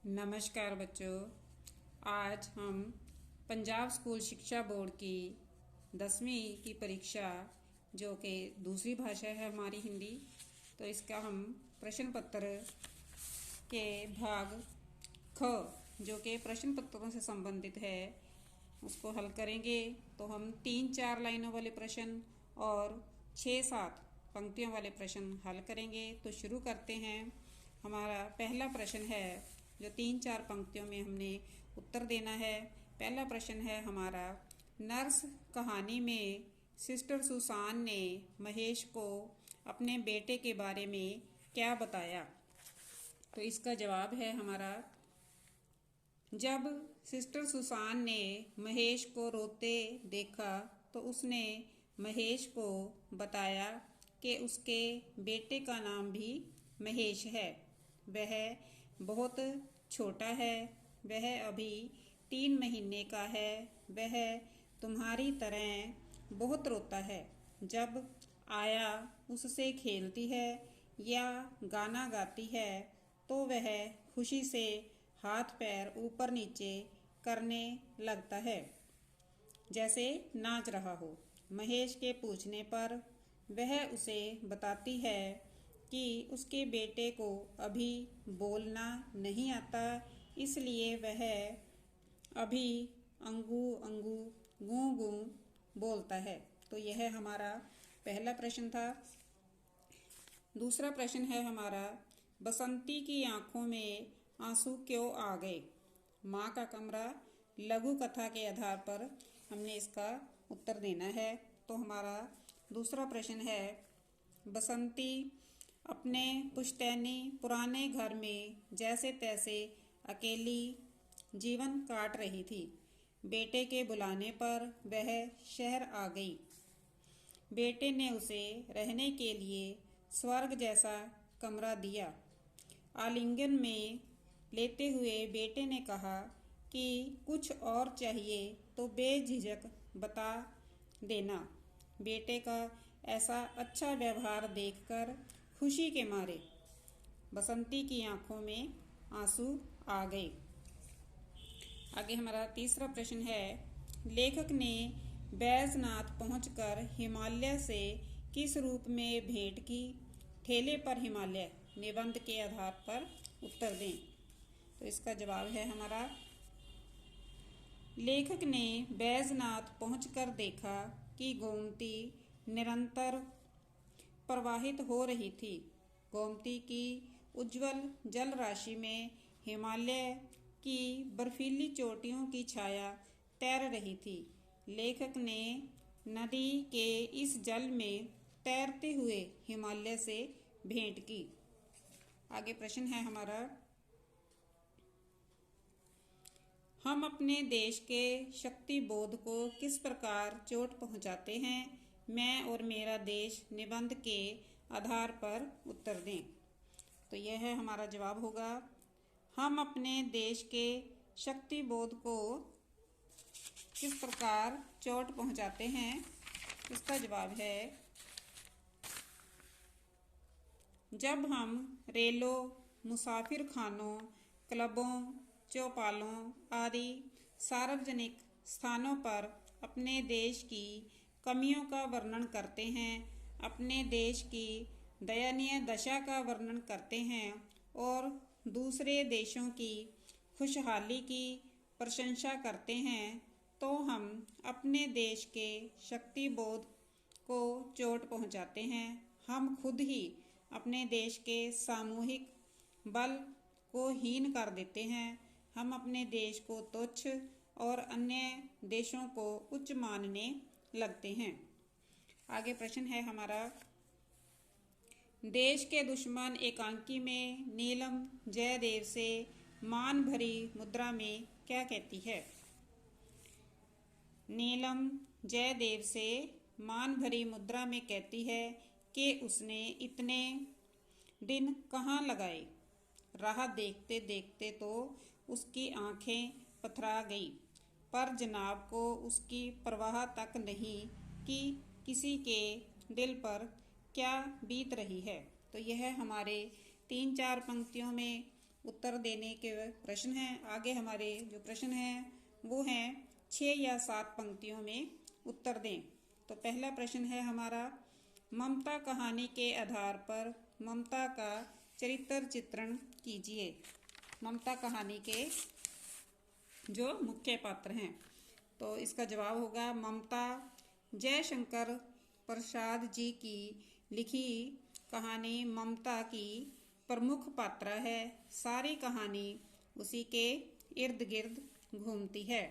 नमस्कार बच्चों। आज हम पंजाब स्कूल शिक्षा बोर्ड की 10वीं की परीक्षा जो कि दूसरी भाषा है हमारी हिंदी, तो इसका हम प्रश्न पत्र के भाग ख जो कि प्रश्न पत्रों से संबंधित है उसको हल करेंगे। तो हम 3-4 लाइनों वाले प्रश्न और 6-7 पंक्तियों वाले प्रश्न हल करेंगे। तो शुरू करते हैं। हमारा पहला प्रश्न है जो 3-4 पंक्तियों में हमने उत्तर देना है। पहला प्रश्न है हमारा, नर्स कहानी में सिस्टर सुसान ने महेश को अपने बेटे के बारे में क्या बताया? तो इसका जवाब है हमारा, जब सिस्टर सुसान ने महेश को रोते देखा तो उसने महेश को बताया कि उसके बेटे का नाम भी महेश है। वह बहुत छोटा है, वह अभी 3 महीने का है। वह तुम्हारी तरह बहुत रोता है। जब आया उससे खेलती है या गाना गाती है तो वह खुशी से हाथ पैर ऊपर नीचे करने लगता है जैसे नाच रहा हो। महेश के पूछने पर वह उसे बताती है कि उसके बेटे को अभी बोलना नहीं आता, इसलिए वह अभी अंगू अंगू गूं गूं बोलता है। तो यह हमारा पहला प्रश्न था। दूसरा प्रश्न है हमारा, बसंती की आंखों में आंसू क्यों आ गए? माँ का कमरा लघु कथा के आधार पर हमने इसका उत्तर देना है। तो हमारा दूसरा प्रश्न है, बसंती अपने पुश्तैनी पुराने घर में जैसे तैसे अकेली जीवन काट रही थी। बेटे के बुलाने पर वह शहर आ गई। बेटे ने उसे रहने के लिए स्वर्ग जैसा कमरा दिया। आलिंगन में लेते हुए बेटे ने कहा कि कुछ और चाहिए तो बेझिझक बता देना। बेटे का ऐसा अच्छा व्यवहार देखकर खुशी के मारे बसंती की आंखों में आंसू आ गए। आगे हमारा तीसरा प्रश्न है, लेखक ने बैजनाथ पहुंचकर हिमालय से किस रूप में भेंट की? ठेले पर हिमालय निबंध के आधार पर उत्तर दें। तो इसका जवाब है हमारा, लेखक ने बैजनाथ पहुंचकर देखा कि गोमती निरंतर प्रवाहित हो रही थी। गोमती की उज्जवल जल राशि में हिमालय की बर्फीली चोटियों की छाया तैर रही थी। लेखक ने नदी के इस जल में तैरते हुए हिमालय से भेंट की। आगे प्रश्न है हमारा, हम अपने देश के शक्ति बोध को किस प्रकार चोट पहुंचाते हैं? मैं और मेरा देश निबंध के आधार पर उत्तर दें। तो यह है हमारा जवाब होगा, हम अपने देश के शक्ति बोध को किस प्रकार चोट पहुंचाते हैं? इसका जवाब है, जब हम रेलों, मुसाफिर खानों, क्लबों, चौपालों आदि सार्वजनिक स्थानों पर अपने देश की कमियों का वर्णन करते हैं, अपने देश की दयनीय दशा का वर्णन करते हैं और दूसरे देशों की खुशहाली की प्रशंसा करते हैं, तो हम अपने देश के शक्ति बोध को चोट पहुंचाते हैं। हम खुद ही अपने देश के सामूहिक बल को हीन कर देते हैं। हम अपने देश को तुच्छ और अन्य देशों को उच्च मानने लगते हैं। आगे प्रश्न है हमारा, देश के दुश्मन एकांकी में नीलम जयदेव से मान भरी मुद्रा में क्या कहती है? नीलम जयदेव से मान भरी मुद्रा में कहती है कि उसने इतने दिन कहाँ लगाए। राह देखते देखते तो उसकी आंखें पथरा गई, पर जनाब को उसकी परवाह तक नहीं कि किसी के दिल पर क्या बीत रही है। तो यह हमारे 3-4 पंक्तियों में उत्तर देने के प्रश्न हैं। आगे हमारे जो प्रश्न हैं वो हैं 6 या 7 पंक्तियों में उत्तर दें। तो पहला प्रश्न है हमारा, ममता कहानी के आधार पर ममता का चरित्र चित्रण कीजिए। ममता कहानी के जो मुख्य पात्र हैं, तो इसका जवाब होगा ममता जयशंकर प्रसाद जी की लिखी कहानी ममता की प्रमुख पात्र है। सारी कहानी उसी के इर्द गिर्द घूमती है।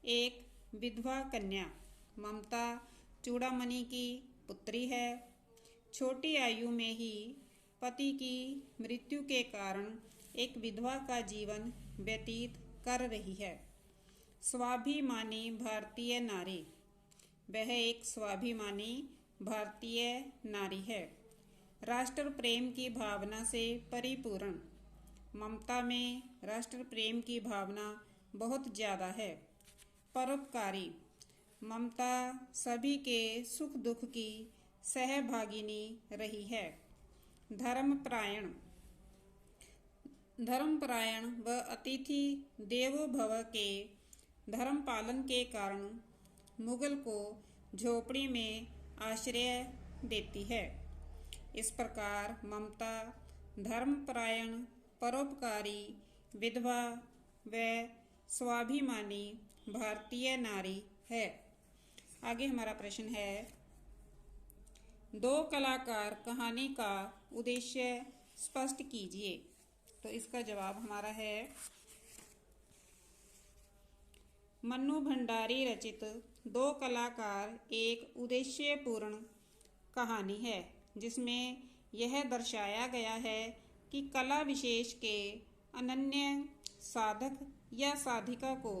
एक विधवा कन्या, ममता चूड़ामणि की पुत्री है। छोटी आयु में ही पति की मृत्यु के कारण एक विधवा का जीवन व्यतीत कर रही है। स्वाभिमानी भारतीय नारी, वह एक स्वाभिमानी भारतीय नारी है। राष्ट्र प्रेम की भावना से परिपूर्ण, ममता में राष्ट्र प्रेम की भावना बहुत ज़्यादा है। परोपकारी, ममता सभी के सुख दुख की सहभागिनी रही है। धर्मपरायण, धर्मपरायण व अतिथि देवो भव के धर्म पालन के कारण मुगल को झोपड़ी में आश्रय देती है। इस प्रकार ममता धर्मपरायण, परोपकारी, विधवा व स्वाभिमानी भारतीय नारी है। आगे हमारा प्रश्न है, दो कलाकार कहानी का उद्देश्य स्पष्ट कीजिए। तो इसका जवाब हमारा है, मन्नू भंडारी रचित दो कलाकार एक उद्देश्यपूर्ण कहानी है, जिसमें यह दर्शाया गया है कि कला विशेष के अनन्य साधक या साधिका को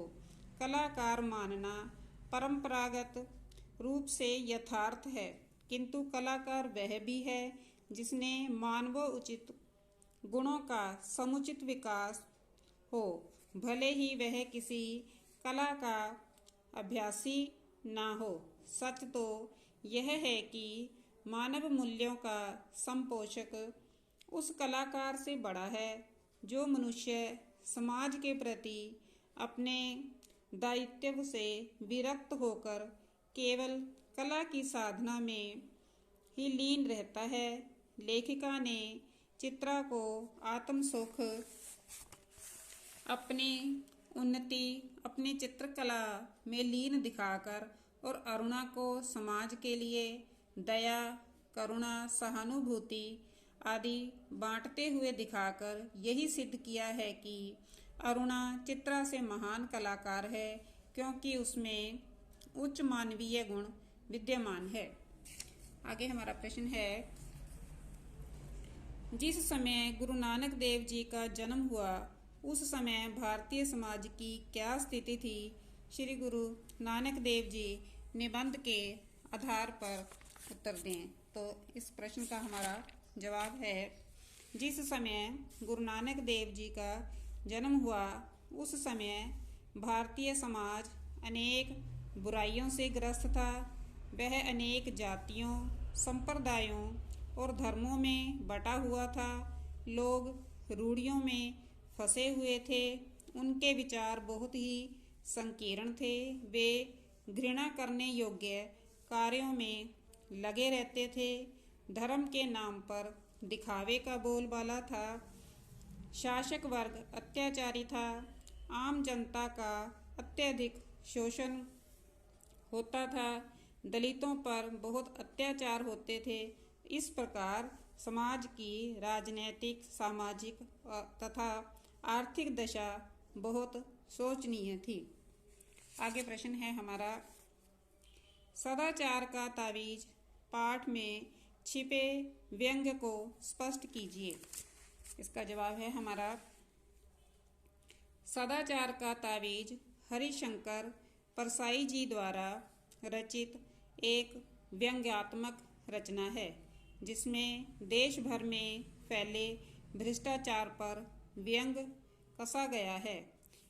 कलाकार मानना परंपरागत रूप से यथार्थ है, किंतु कलाकार वह भी है जिसने मानवोचित गुणों का समुचित विकास हो, भले ही वह किसी कला का अभ्यासी ना हो। सच तो यह है कि मानव मूल्यों का संपोषक उस कलाकार से बड़ा है जो मनुष्य समाज के प्रति अपने दायित्व से विरक्त होकर केवल कला की साधना में ही लीन रहता है। लेखिका ने चित्रा को आत्मसुख, अपनी उन्नति, अपनी चित्रकला में लीन दिखाकर और अरुणा को समाज के लिए दया, करुणा, सहानुभूति आदि बांटते हुए दिखाकर यही सिद्ध किया है कि अरुणा चित्रा से महान कलाकार है, क्योंकि उसमें उच्च मानवीय गुण विद्यमान है। आगे हमारा प्रश्न है, जिस समय गुरु नानक देव जी का जन्म हुआ उस समय भारतीय समाज की क्या स्थिति थी? श्री गुरु नानक देव जी निबंध के आधार पर उत्तर दें। तो इस प्रश्न का हमारा जवाब है, जिस समय गुरु नानक देव जी का जन्म हुआ उस समय भारतीय समाज अनेक बुराइयों से ग्रस्त था। वह अनेक जातियों, संप्रदायों और धर्मों में बटा हुआ था। लोग रूढ़ियों में फंसे हुए थे। उनके विचार बहुत ही संकीर्ण थे। वे घृणा करने योग्य कार्यों में लगे रहते थे। धर्म के नाम पर दिखावे का बोलबाला था। शासक वर्ग अत्याचारी था। आम जनता का अत्यधिक शोषण होता था। दलितों पर बहुत अत्याचार होते थे। इस प्रकार समाज की राजनैतिक, सामाजिक तथा आर्थिक दशा बहुत शोचनीय थी। आगे प्रश्न है हमारा, सदाचार का तावीज पाठ में छिपे व्यंग को स्पष्ट कीजिए। इसका जवाब है हमारा, सदाचार का तावीज हरिशंकर परसाई जी द्वारा रचित एक व्यंग्यात्मक रचना है, जिसमें देश भर में फैले भ्रष्टाचार पर व्यंग कसा गया है।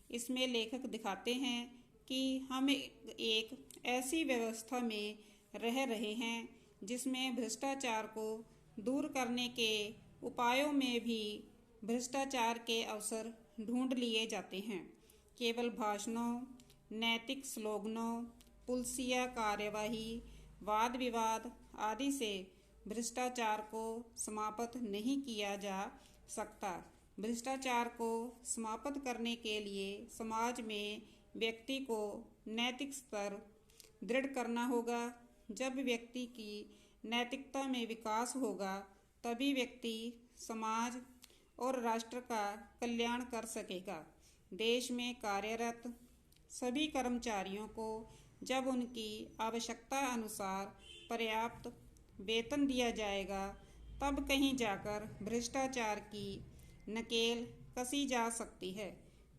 इसमें लेखक दिखाते हैं कि हम एक ऐसी व्यवस्था में रह रहे हैं जिसमें भ्रष्टाचार को दूर करने के उपायों में भी भ्रष्टाचार के अवसर ढूंढ लिए जाते हैं। केवल भाषणों, नैतिक स्लोगनों, पुलिसिया कार्यवाही, वाद विवाद आदि से भ्रष्टाचार को समाप्त नहीं किया जा सकता। भ्रष्टाचार को समाप्त करने के लिए समाज में व्यक्ति को नैतिक स्तर दृढ़ करना होगा। जब व्यक्ति की नैतिकता में विकास होगा तभी व्यक्ति समाज और राष्ट्र का कल्याण कर सकेगा। देश में कार्यरत सभी कर्मचारियों को जब उनकी आवश्यकता अनुसार पर्याप्त वेतन दिया जाएगा तब कहीं जाकर भ्रष्टाचार की नकेल कसी जा सकती है।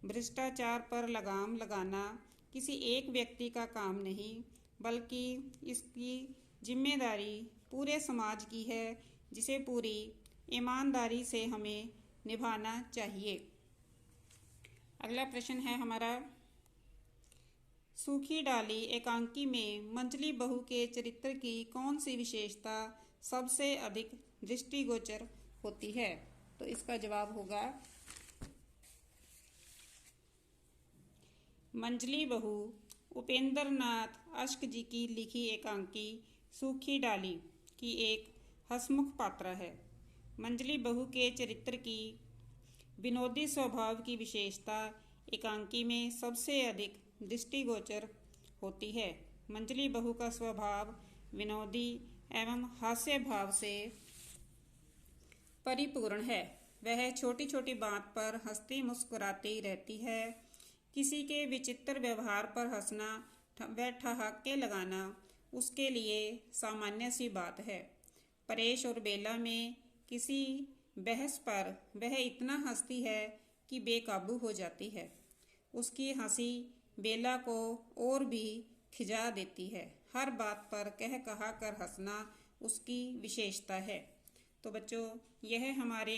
भ्रष्टाचार पर लगाम लगाना किसी एक व्यक्ति का काम नहीं, बल्कि इसकी जिम्मेदारी पूरे समाज की है, जिसे पूरी ईमानदारी से हमें निभाना चाहिए। अगला प्रश्न है हमारा, सूखी डाली एकांकी में मंझली बहू के चरित्र की कौन सी विशेषता सबसे अधिक दृष्टिगोचर होती है? तो इसका जवाब होगा मंझली बहू उपेंद्र नाथ अश्क जी की लिखी एकांकी सूखी डाली की एक हंसमुख पात्र है। मंझली बहू के चरित्र की विनोदी स्वभाव की विशेषता एकांकी में सबसे अधिक दृष्टिगोचर होती है। मंझली बहू का स्वभाव विनोदी एवं हास्य भाव से परिपूर्ण है। वह छोटी छोटी बात पर हंसती मुस्कुराती रहती है। किसी के विचित्र व्यवहार पर हंसना व ठहाके लगाना उसके लिए सामान्य सी बात है। परेश और बेला में किसी बहस पर वह इतना हंसती है कि बेकाबू हो जाती है। उसकी हंसी बेला को और भी खिजा देती है। हर बात पर कह कहा कर हंसना उसकी विशेषता है। तो बच्चों, यह हमारे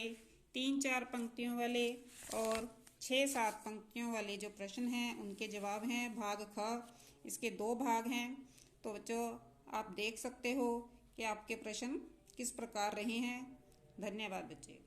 3-4 पंक्तियों वाले और 6-7 पंक्तियों वाले जो प्रश्न हैं उनके जवाब हैं। भाग ख, इसके 2 भाग हैं। तो बच्चों, आप देख सकते हो कि आपके प्रश्न किस प्रकार रहे हैं। धन्यवाद बच्चे।